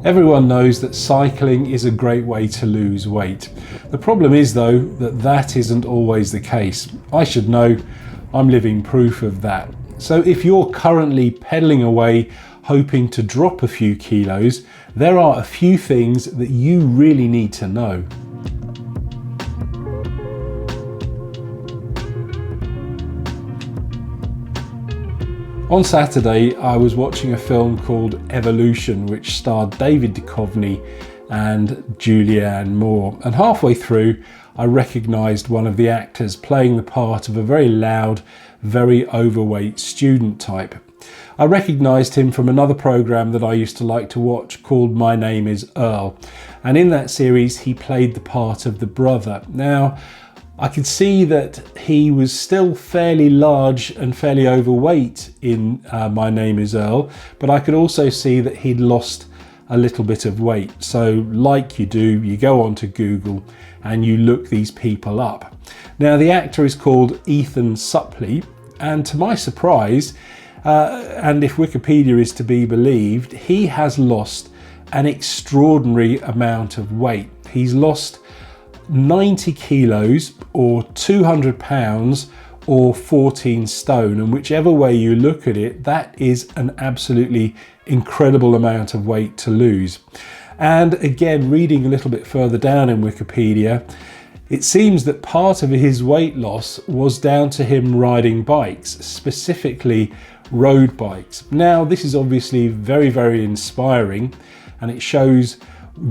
Everyone knows that cycling is a great way to lose weight. The problem is though that that isn't always the case. I should know, I'm living proof of that. So if you're currently pedaling away hoping to drop a few kilos, there are a few things that you really need to know. On Saturday, I was watching a film called Evolution, which starred David Duchovny and Julianne Moore. And halfway through, I recognised one of the actors playing the part of a very loud, very overweight student type. I recognised him from another programme that I used to like to watch called My Name is Earl. And in that series, he played the part of the brother. Now, I could see that he was still fairly large and fairly overweight in My Name is Earl, but I could also see that he'd lost a little bit of weight. So like you do, you go onto Google and you look these people up. Now the actor is called Ethan Suplee, and to my surprise, and if Wikipedia is to be believed, he has lost an extraordinary amount of weight. He's lost 90 kilos or 200 pounds or 14 stone, and whichever way you look at it, that is an absolutely incredible amount of weight to lose. And again, reading a little bit further down in Wikipedia, it seems that part of his weight loss was down to him riding bikes, specifically road bikes. Now this is obviously very, very inspiring, and it shows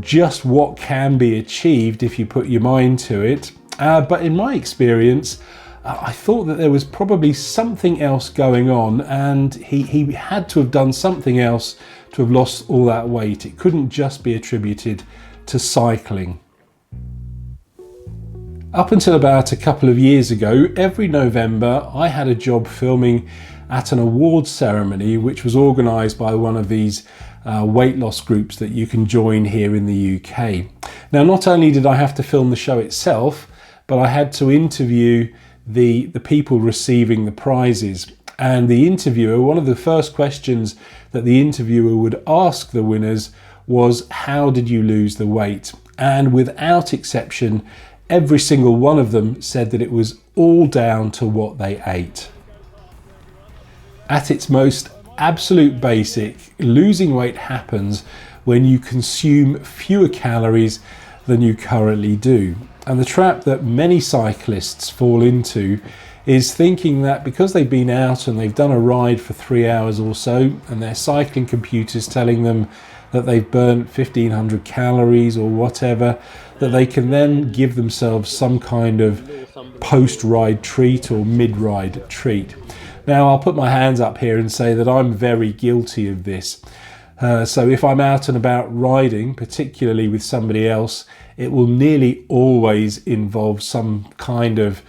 just what can be achieved if you put your mind to it. But in my experience, I thought that there was probably something else going on, and he had to have done something else to have lost all that weight. It couldn't just be attributed to cycling. Up until about a couple of years ago, every November I had a job filming at an awards ceremony which was organised by one of these weight loss groups that you can join here in the UK. Now, not only did I have to film the show itself, but I had to interview the people receiving the prizes. And the interviewer, one of the first questions that the interviewer would ask the winners was, how did you lose the weight? And without exception, every single one of them said that it was all down to what they ate. At its most absolute basic, losing weight happens when you consume fewer calories than you currently do. And the trap that many cyclists fall into is thinking that because they've been out and they've done a ride for 3 hours or so, and their cycling computer's telling them that they've burnt 1,500 calories or whatever, that they can then give themselves some kind of post-ride treat or mid-ride treat. Now, I'll put my hands up here and say that I'm very guilty of this. So if I'm out and about riding, particularly with somebody else, it will nearly always involve some kind of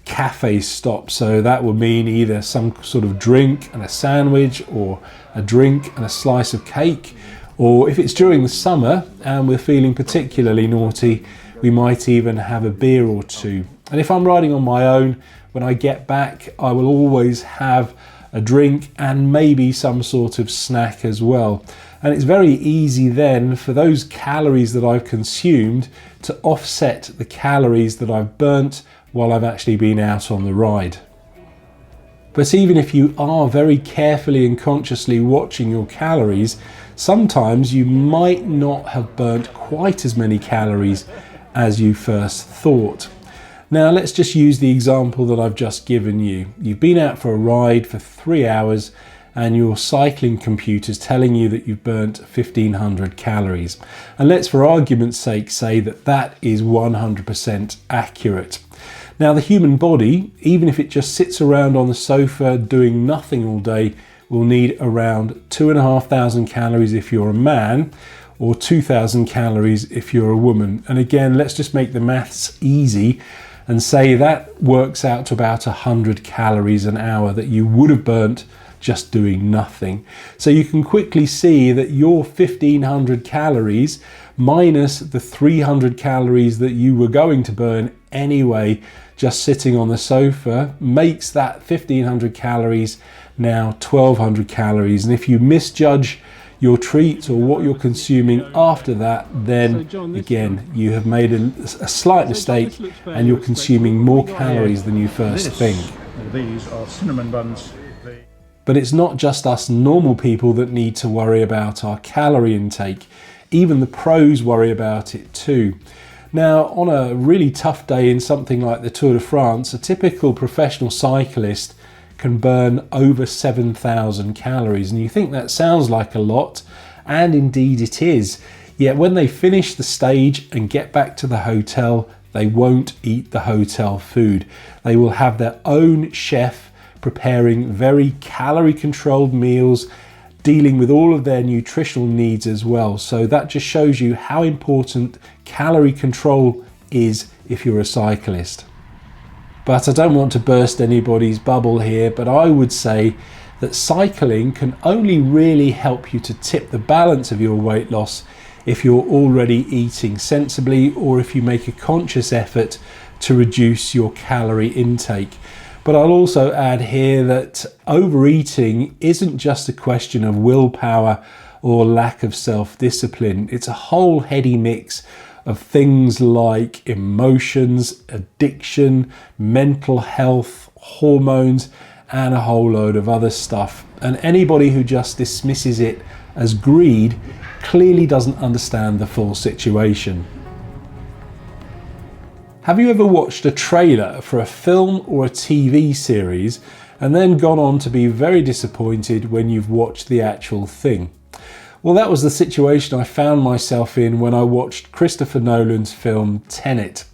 cafe stop. So that will mean either some sort of drink and a sandwich, or a drink and a slice of cake, or if it's during the summer and we're feeling particularly naughty, we might even have a beer or two. And if I'm riding on my own, when I get back, I will always have a drink and maybe some sort of snack as well. And it's very easy then for those calories that I've consumed to offset the calories that I've burnt while I've actually been out on the ride. But even if you are very carefully and consciously watching your calories, sometimes you might not have burnt quite as many calories as you first thought. Now let's just use the example that I've just given you. You've been out for a ride for 3 hours and your cycling computer's telling you that you've burnt 1,500 calories. And let's, for argument's sake, say that that is 100% accurate. Now the human body, even if it just sits around on the sofa doing nothing all day, will need around 2,500 calories if you're a man, or 2,000 calories if you're a woman. And again, let's just make the maths easy and say that works out to about 100 calories an hour that you would have burnt just doing nothing. So you can quickly see that your 1,500 calories minus the 300 calories that you were going to burn anyway just sitting on the sofa makes that 1,500 calories now 1,200 calories. And if you misjudge your treats or what you're consuming after that, then again, you have made a slight mistake and you're consuming more calories than you first think. These are cinnamon buns. But it's not just us normal people that need to worry about our calorie intake. Even the pros worry about it too. Now, on a really tough day in something like the Tour de France, a typical professional cyclist can burn over 7,000 calories. And you think that sounds like a lot, and indeed it is. Yet when they finish the stage and get back to the hotel, they won't eat the hotel food. They will have their own chef preparing very calorie controlled meals, dealing with all of their nutritional needs as well. So that just shows you how important calorie control is if you're a cyclist. But I don't want to burst anybody's bubble here, but I would say that cycling can only really help you to tip the balance of your weight loss if you're already eating sensibly, or if you make a conscious effort to reduce your calorie intake. But I'll also add here that overeating isn't just a question of willpower or lack of self-discipline. It's a whole heady mix of things like emotions, addiction, mental health, hormones, and a whole load of other stuff. And anybody who just dismisses it as greed clearly doesn't understand the full situation. Have you ever watched a trailer for a film or a TV series and then gone on to be very disappointed when you've watched the actual thing? Well, that was the situation I found myself in when I watched Christopher Nolan's film Tenet.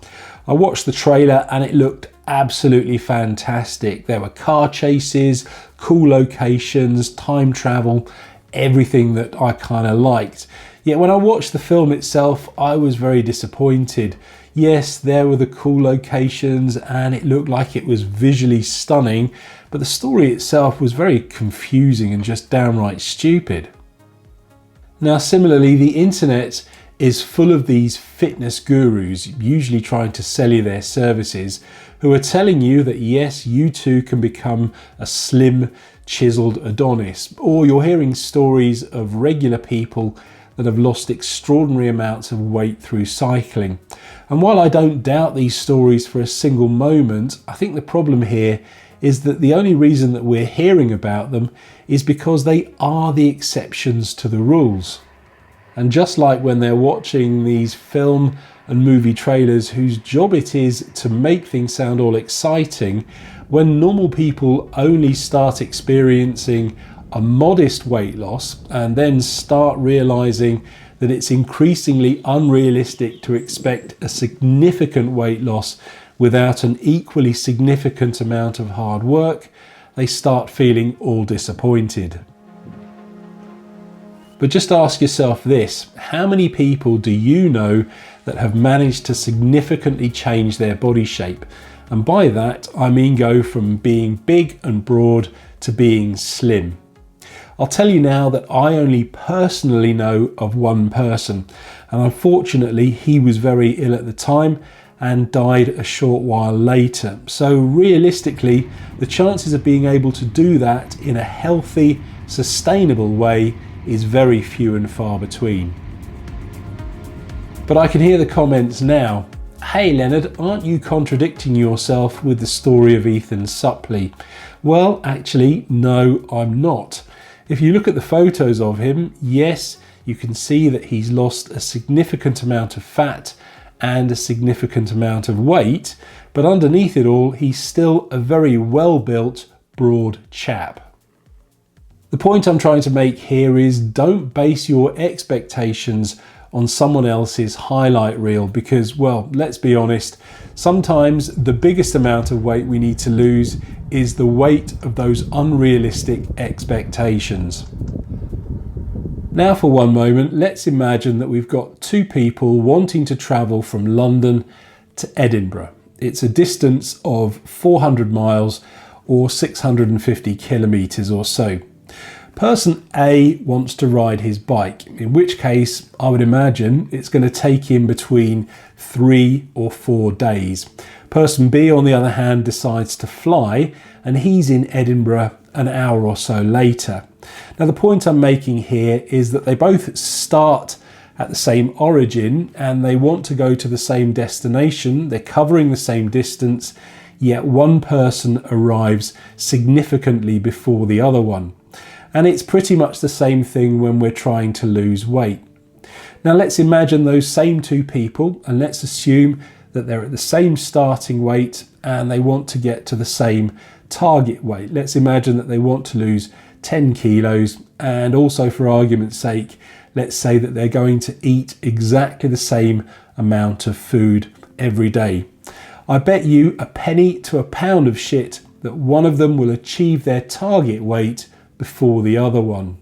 I watched the trailer and it looked absolutely fantastic. There were car chases, cool locations, time travel, everything that I kind of liked. Yet when I watched the film itself, I was very disappointed. Yes, there were the cool locations and it looked like it was visually stunning, but the story itself was very confusing and just downright stupid. Now, similarly, the internet is full of these fitness gurus, usually trying to sell you their services, who are telling you that yes, you too can become a slim, chiseled Adonis. Or you're hearing stories of regular people that have lost extraordinary amounts of weight through cycling. And while I don't doubt these stories for a single moment, I think the problem here is that the only reason that we're hearing about them is because they are the exceptions to the rules. And just like when they're watching these film and movie trailers whose job it is to make things sound all exciting, when normal people only start experiencing a modest weight loss and then start realizing that it's increasingly unrealistic to expect a significant weight loss without an equally significant amount of hard work, they start feeling all disappointed. But just ask yourself this: how many people do you know that have managed to significantly change their body shape? And by that, I mean go from being big and broad to being slim. I'll tell you now that I only personally know of one person, and unfortunately he was very ill at the time and died a short while later. So realistically, the chances of being able to do that in a healthy, sustainable way is very few and far between. But I can hear the comments now. Hey Leonard, aren't you contradicting yourself with the story of Ethan Suplee? Well, actually, no, I'm not. If you look at the photos of him, yes, you can see that he's lost a significant amount of fat and a significant amount of weight, but underneath it all, he's still a very well-built, broad chap. The point I'm trying to make here is don't base your expectations on someone else's highlight reel because, well, let's be honest, sometimes the biggest amount of weight we need to lose is the weight of those unrealistic expectations. Now for one moment, let's imagine that we've got two people wanting to travel from London to Edinburgh. It's a distance of 400 miles or 650 kilometers or so. Person A wants to ride his bike, in which case I would imagine it's going to take him between 3 or 4 days. Person B, on the other hand, decides to fly, and he's in Edinburgh an hour or so later. Now the point I'm making here is that they both start at the same origin and they want to go to the same destination. They're covering the same distance, yet one person arrives significantly before the other one. And it's pretty much the same thing when we're trying to lose weight. Now let's imagine those same two people and let's assume that they're at the same starting weight and they want to get to the same target weight. Let's imagine that they want to lose 10 kilos, and also for argument's sake, let's say that they're going to eat exactly the same amount of food every day. I bet you a penny to a pound of shit that one of them will achieve their target weight before the other one.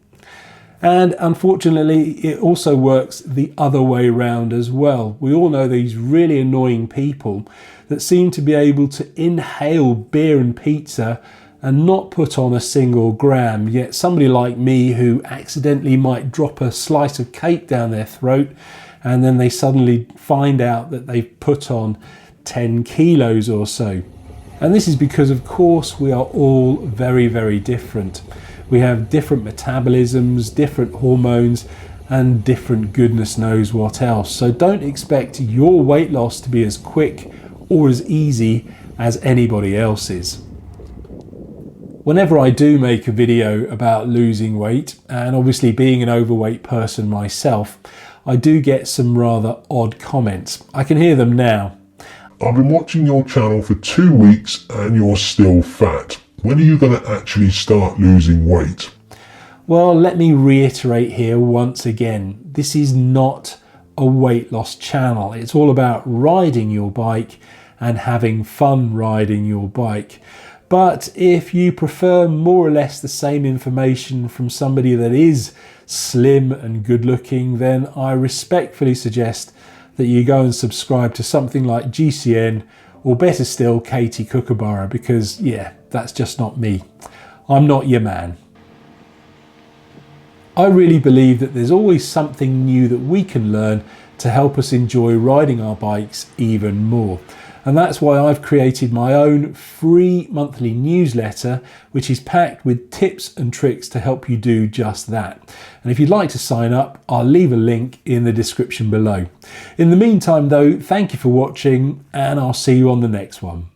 And unfortunately, it also works the other way around as well. We all know these really annoying people that seem to be able to inhale beer and pizza and not put on a single gram, yet somebody like me who accidentally might drop a slice of cake down their throat and then they suddenly find out that they've put on 10 kilos or so. And this is because, of course, we are all very, very different. We have different metabolisms, different hormones, and different goodness knows what else. So don't expect your weight loss to be as quick or as easy as anybody else's. Whenever I do make a video about losing weight, and obviously being an overweight person myself, I do get some rather odd comments. I can hear them now. I've been watching your channel for 2 weeks and you're still fat. When are you going to actually start losing weight? Well, let me reiterate here once again, this is not a weight loss channel. It's all about riding your bike and having fun riding your bike. But if you prefer more or less the same information from somebody that is slim and good looking, then I respectfully suggest that you go and subscribe to something like GCN, or better still, Katie Kookaburra, because yeah, that's just not me. I'm not your man. I really believe that there's always something new that we can learn to help us enjoy riding our bikes even more. And that's why I've created my own free monthly newsletter, which is packed with tips and tricks to help you do just that. And if you'd like to sign up, I'll leave a link in the description below. In the meantime though, thank you for watching and I'll see you on the next one.